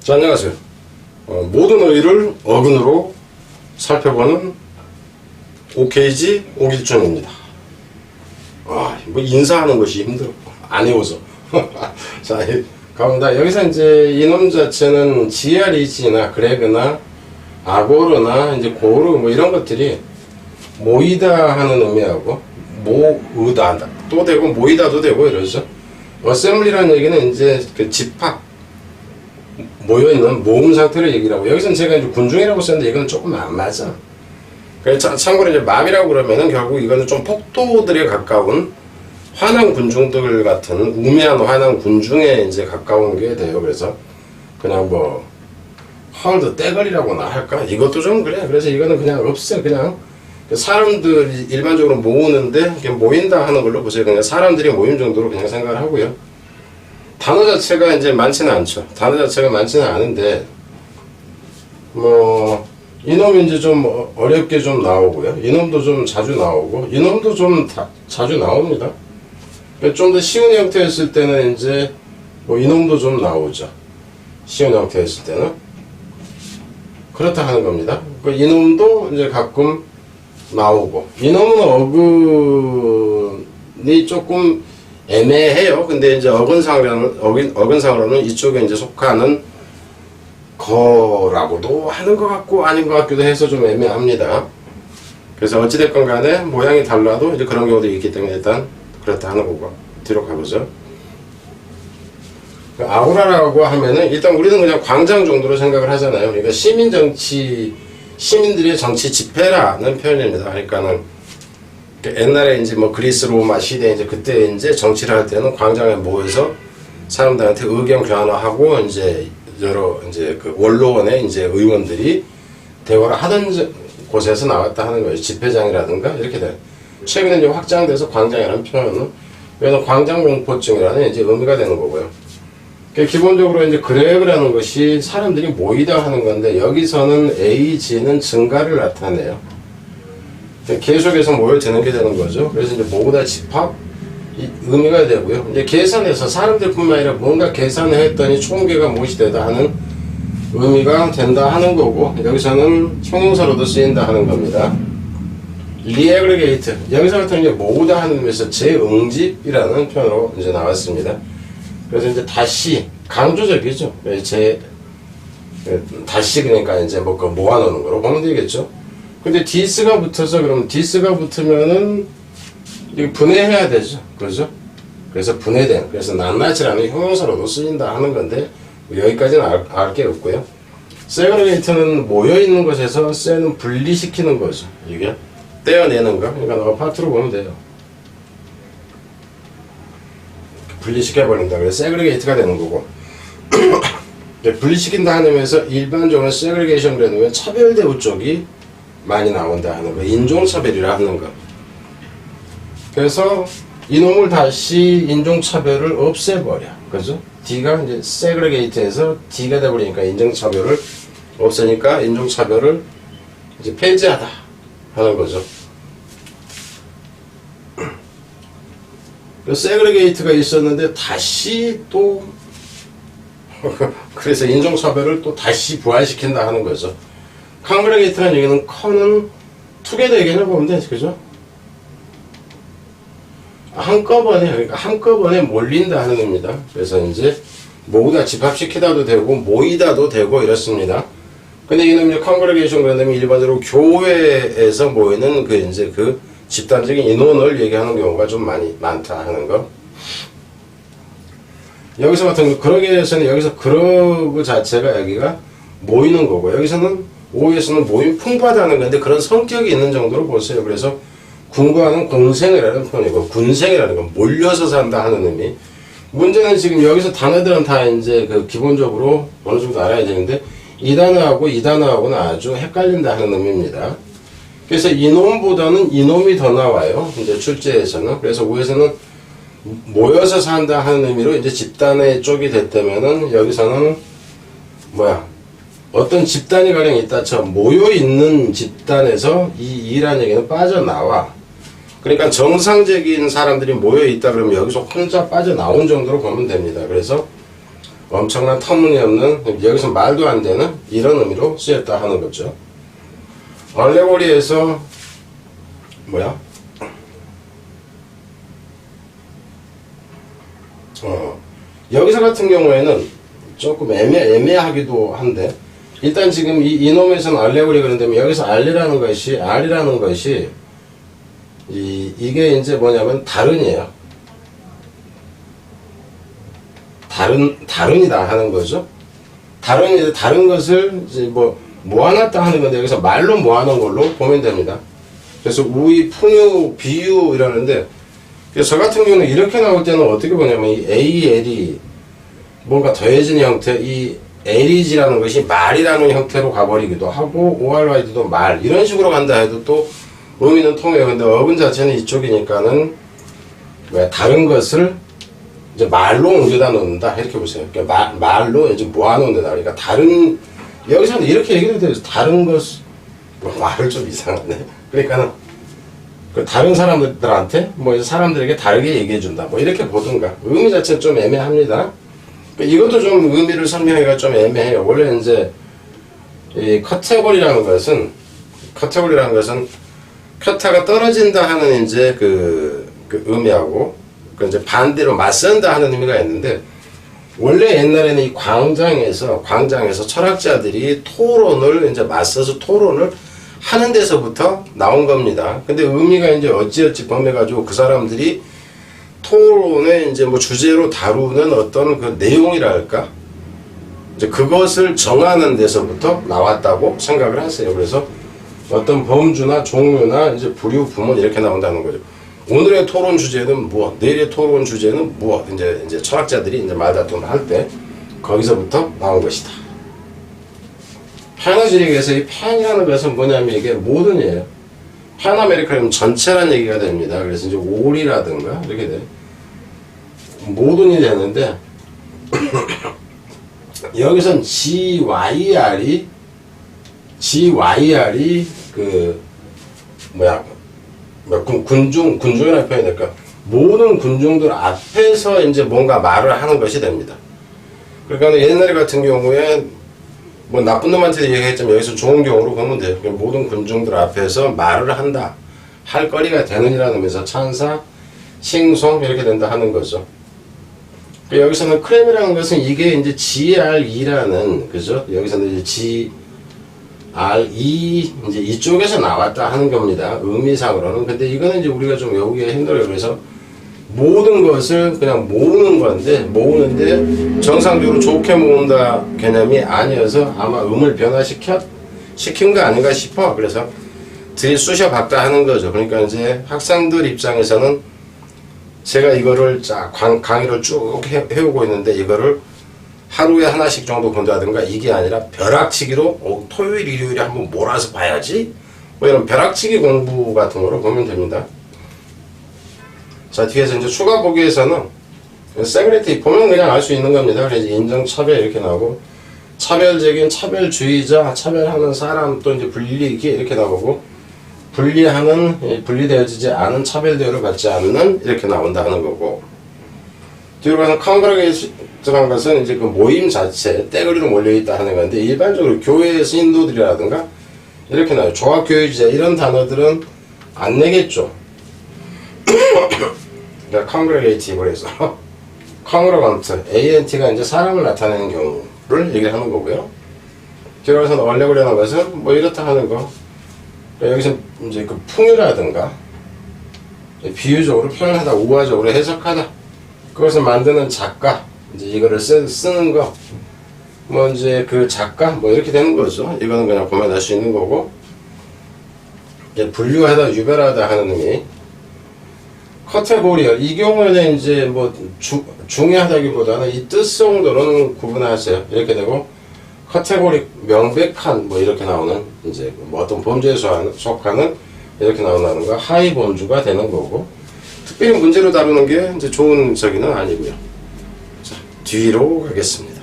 자, 안녕하세요. 모든 의의를 어근으로 살펴보는 OKG 오길준입니다. 뭐 인사하는 것이 힘들어. 안 해워서. 자, 가봅니다. 여기서 이제 이놈 자체는 GREG나 그레그나 아고르나 이제 고르 뭐 이런 것들이 모이다 하는 의미하고 모으다 또 되고 모이다도 되고 이러죠. 어셈블리라는 얘기는 이제 그 집합 모여있는 모음 상태를 얘기를 하고, 여기서는 제가 이제 군중이라고 썼는데 이건 조금 안 맞아. 그래서 참고로 이제 맘이라고 그러면은 결국 이거는 좀 폭도들에 가까운 화난 군중들 같은 우매한 화난 군중에 이제 가까운 게 돼요. 그래서 그냥 뭐 헐드 떼거리라고나 할까? 이것도 좀 그래. 그래서 이거는 그냥 없어요. 그냥 사람들이 일반적으로 모으는데 이렇게 모인다 하는 걸로 보세요. 그냥 사람들이 모임 정도로 그냥 생각을 하고요. 단어 자체가 이제 많지는 않죠. 단어 자체가 많지는 않은데, 뭐, 이놈이 이제 좀 어렵게 좀 나오고요. 이놈도 좀 자주 나오고, 이놈도 좀 자주 나옵니다. 좀 더 쉬운 형태였을 때는 이제, 뭐, 이놈도 좀 나오죠. 쉬운 형태였을 때는. 그렇다 하는 겁니다. 이놈도 이제 가끔 나오고, 이놈은 어근이 조금 애매해요. 근데 이제 어근상으로는 이쪽에 이제 속하는 거라고도 하는 것 같고 아닌 것 같기도 해서 좀 애매합니다. 그래서 어찌됐건 간에 모양이 달라도 이제 그런 경우도 있기 때문에 일단 그렇다 하는 거고, 뒤로 가보죠. 아우라라고 하면은 일단 우리는 그냥 광장 정도로 생각을 하잖아요. 그러니까 시민들의 정치 집회라는 표현입니다. 그러니까는 옛날에 이제 뭐 그리스 로마 시대 이제 그때 이제 정치를 할 때는 광장에 모여서 사람들한테 의견 교환하고 이제 여러 이제 그 원로원의 이제 의원들이 대화를 하던 곳에서 나왔다 하는 거예요. 집회장이라든가 이렇게 돼. 최근에 이제 확장돼서 광장이라는 표현은 그래서 광장 공포증이라는 이제 의미가 되는 거고요. 기본적으로 이제 그레그라는 것이 사람들이 모이다 하는 건데, 여기서는 AG는 증가를 나타내요. 계속해서 모여드는 게 되는 거죠. 그래서 이제 모으다 집합 의미가 되고요. 이제 계산해서 사람들뿐만 아니라 뭔가 계산을 했더니 총계가 무엇이 되다 하는 의미가 된다 하는 거고, 여기서는 형용사로도 쓰인다 하는 겁니다. 리에그리게이트, 여기서 같은 이제 모으다 하는 의미에서 재응집이라는 표현으로 이제 나왔습니다. 그래서 이제 다시 강조적이죠. 다시 그러니까 이제 뭐 모아놓는 거로 보면 되겠죠. 근데 디스가 붙어서, 그럼 디스가 붙으면은 이게 분해해야 되죠. 그죠? 그래서 분해된, 그래서 낱낱이라는 형용사로도 쓰인다 하는 건데, 여기까지는 알 게 없고요. 세그레게이트는 모여있는 곳에서 쎄는 분리시키는 거죠. 이게 떼어내는 거. 그러니까 너가 파트로 보면 돼요. 분리시켜버린다. 그래서 세그레게이트가 되는 거고. 분리시킨다 하는 의미에서 일반적으로 세그레게이션 그래도 차별대우 쪽이 많이 나온다 하는 거. 인종차별이라 하는 거. 그래서 이놈을 다시 인종차별을 없애버려. 그죠? D가 이제 세그레게이트에서 D가 돼버리니까 인종차별을 없애니까 인종차별을 이제 폐지하다 하는 거죠. 세그레게이트가 있었는데 다시 또 그래서 인종차별을 또 다시 부활시킨다 하는 거죠. 컨그레게이트라는 얘기는 컨은 투게더 얘기를 보면 돼. 그죠? 한꺼번에, 그러니까 한꺼번에 몰린다 하는 겁니다. 그래서 이제 모으다 집합시키다도 되고 모이다도 되고 이렇습니다. 근데 이놈이 이제 컨그레게이션 그런다면 일반적으로 교회에서 모이는 그 이제 그 집단적인 인원을 얘기하는 경우가 좀 많다 하는 거. 여기서 같은 그러게에서는 여기서 그러그 자체가 여기가 모이는 거고, 여기서는 오에서는 모임 풍부하다는 건데 그런 성격이 있는 정도로 보세요. 그래서 군과는 공생이라는 표현이고, 군생이라는 건 몰려서 산다 하는 의미. 문제는 지금 여기서 단어들은 다 이제 그 기본적으로 어느 정도 알아야 되는데, 이 단어하고 이 단어하고는 아주 헷갈린다 하는 의미입니다. 그래서 이놈보다는 이놈이 더 나와요. 이제 출제에서는. 그래서 오에서는 모여서 산다 하는 의미로 이제 집단의 쪽이 됐다면은, 여기서는 어떤 집단이 가령 있다 쳐 모여있는 집단에서 이라는 얘기는 빠져나와. 그러니까 정상적인 사람들이 모여있다 그러면 여기서 혼자 빠져나온 정도로 보면 됩니다. 그래서 엄청난 터무니없는, 여기서 말도 안 되는 이런 의미로 쓰였다 하는 거죠. 알레고리에서 여기서 같은 경우에는 조금 애매하기도 한데, 일단 지금 이놈에서는 알레고리가 그런다면 여기서 R이라는 것이 이게 이제 뭐냐면 다른이에요. 다른이다 하는 거죠. 다른 것을 이제 모아놨다 하는 건데, 여기서 말로 모아놓은 걸로 보면 됩니다. 그래서 우의, 풍유, 비유 이러는데, 그래서 저 같은 경우는 이렇게 나올 때는 어떻게 보냐면, 이 AL이 뭔가 더해진 형태, 이 LEG라는 것이 말이라는 형태로 가버리기도 하고, ORYD도 말, 이런 식으로 간다 해도 또 의미는 통해요. 근데 어근 자체는 이쪽이니까는, 다른 것을 이제 말로 옮겨다 놓는다. 이렇게 보세요. 그러니까 말로 이제 모아놓는다. 그러니까 여기서는 이렇게 얘기해도 돼요. 다른 것, 말을 좀 이상하네. 그러니까는, 다른 사람들한테, 사람들에게 다르게 얘기해준다. 이렇게 보든가. 의미 자체는 좀 애매합니다. 이것도 좀 의미를 설명하기가 좀 애매해요. 원래 이제, 이 카테고리라는 것은, 켜타가 떨어진다 하는 이제 그 의미하고, 이제 반대로 맞선다 하는 의미가 있는데, 원래 옛날에는 이 광장에서 철학자들이 토론을 이제 맞서서 토론을 하는 데서부터 나온 겁니다. 근데 의미가 이제 어찌어찌 범해가지고 그 사람들이 토론의 이제 주제로 다루는 어떤 그 내용이랄까? 이제 그것을 정하는 데서부터 나왔다고 생각을 하세요. 그래서 어떤 범주나 종류나 이제 부류, 부문 이렇게 나온다는 거죠. 오늘의 토론 주제는 무엇, 내일의 토론 주제는 무엇, 이제 철학자들이 이제 말다툼을 할 때 거기서부터 나온 것이다. 패너지릭에서 이 팬이라는 것은 뭐냐면 이게 모든이에요. 팬 아메리카는 전체란 얘기가 됩니다. 그래서 이제 올이라든가 이렇게 돼. 모든이 되는데 여기선 GYR이 군중이라는 표현이 될까? 모든 군중들 앞에서 이제 뭔가 말을 하는 것이 됩니다. 그러니까 옛날에 같은 경우에 나쁜 놈한테 얘기했지만 여기서 좋은 경우로 보면 돼요. 모든 군중들 앞에서 말을 한다. 할 거리가 되는이라는 의미에서 찬사, 칭송 이렇게 된다 하는 거죠. 여기서는 크렘이라는 것은 이게 이제 GRE라는, 그죠? 여기서는 이제 GRE 이제 이쪽에서 나왔다 하는 겁니다. 의미상으로는. 근데 이거는 이제 우리가 좀 외우기가 힘들어요. 그래서 모든 것을 그냥 모으는데 정상적으로 좋게 모은다 개념이 아니어서 아마 음을 시킨 거 아닌가 싶어. 그래서 들이쑤셔 봤다 하는 거죠. 그러니까 이제 학생들 입장에서는 제가 이거를 강의를 쭉 해오고 있는데 이거를 하루에 하나씩 정도 본다든가 이게 아니라 벼락치기로 토요일, 일요일에 한번 몰아서 봐야지 이런 벼락치기 공부 같은 거로 보면 됩니다. 자, 뒤에서 이제 추가 보기에서는 세그레티 보면 그냥 알 수 있는 겁니다. 그래서 인정차별 이렇게 나오고 차별적인 차별주의자, 차별하는 사람 또 이제 분리기 이렇게 나오고 분리되어지지 않은 차별 대우를 받지 않는 이렇게 나온다 하는 거고, 뒤로 가서 컨그레이션이라는 것은 이제 그 모임 자체 떼거리로 몰려있다 하는 건데 일반적으로 교회의 신도들이라든가 이렇게 나와요. 조합교회주자 이런 단어들은 안 내겠죠. 그러니까 congregative 해서 congregant, ANT가 이제 사람을 나타내는 경우를 얘기를 하는 거고요. 뒤로 가서 얼레고리라는 것은 이렇다 하는 거. 여기서 이제 그 풍유라든가 비유적으로 표현하다, 우화적으로 해석하다, 그것을 만드는 작가, 이제 이거를 쓰는 거, 이제 그 작가, 이렇게 되는 거죠. 이거는 그냥 보면 알 수 있는 거고, 이제 분류하다, 유별하다 하는 의미. 카테고리얼, 이 경우에는 이제 중요하다기보다는 이 뜻 정도로는 구분하세요. 이렇게 되고, 카테고리 명백한 이렇게 나오는 이제 어떤 범죄에 속하는 이렇게 나온다는 거 하위 범주가 되는 거고, 특별히 문제로 다루는 게 이제 좋은 저기는 아니고요. 자, 뒤로 가겠습니다.